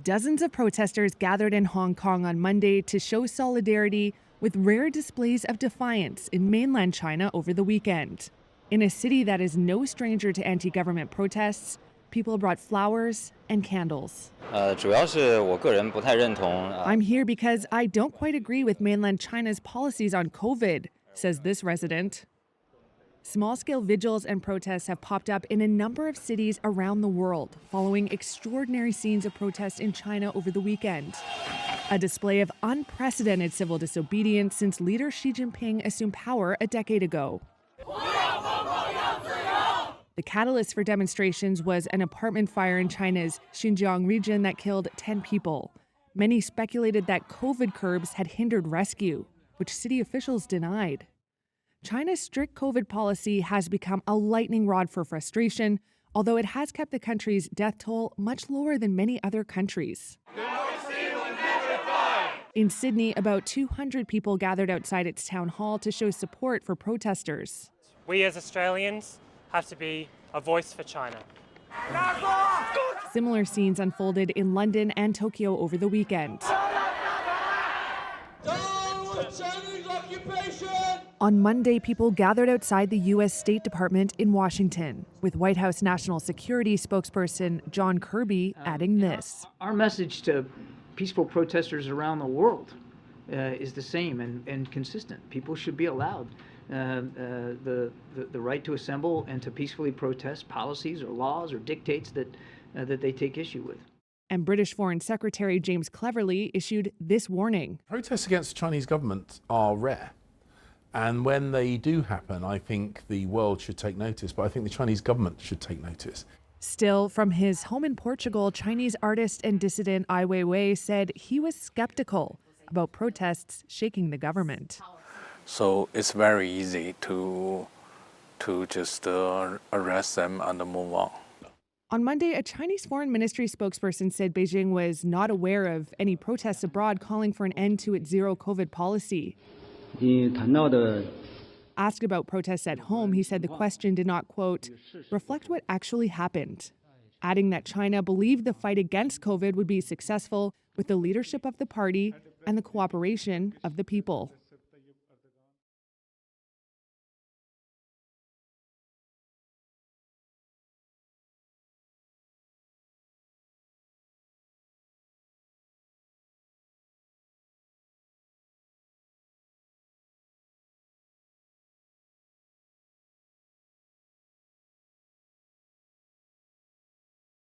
Dozens of protesters gathered in Hong Kong on Monday to show solidarity with rare displays of defiance in mainland China over the weekend. In a city that is no stranger to anti-government protests, people brought flowers and candles. 主要是我个人不太认同 I'm here because I don't quite agree with mainland China's policies on COVID, says this resident. Small-scale vigils and protests have popped up in a number of cities around the world following extraordinary scenes of protest in China over the weekend. A display of unprecedented civil disobedience since leader Xi Jinping assumed power a decade ago. The catalyst for demonstrations was an apartment fire in China's Xinjiang region that killed 10 people. Many speculated that COVID curbs had hindered rescue, which city officials denied. China's strict COVID policy has become a lightning rod for frustration, although it has kept the country's death toll much lower than many other countries. In Sydney, about 200 people gathered outside its town hall to show support for protesters. We as Australians have to be a voice for China. Similar scenes unfolded in London and Tokyo over the weekend. On Monday, people gathered outside the U.S. State Department in Washington, with White House National Security spokesperson John Kirby adding this. Our message to peaceful protesters around the world is the same and consistent. People should be allowed the right to assemble and to peacefully protest policies or laws or dictates that they take issue with. And British Foreign Secretary James Cleverly issued this warning. Protests against the Chinese government are rare. And when they do happen, I think the world should take notice, but I think the Chinese government should take notice. Still, from his home in Portugal, Chinese artist and dissident Ai Weiwei said he was skeptical about protests shaking the government. So it's very easy to just arrest them and move on. On Monday, a Chinese Foreign Ministry spokesperson said Beijing was not aware of any protests abroad calling for an end to its zero COVID policy. Asked about protests at home, he said the question did not, quote, reflect what actually happened, adding that China believed the fight against COVID would be successful with the leadership of the party and the cooperation of the people.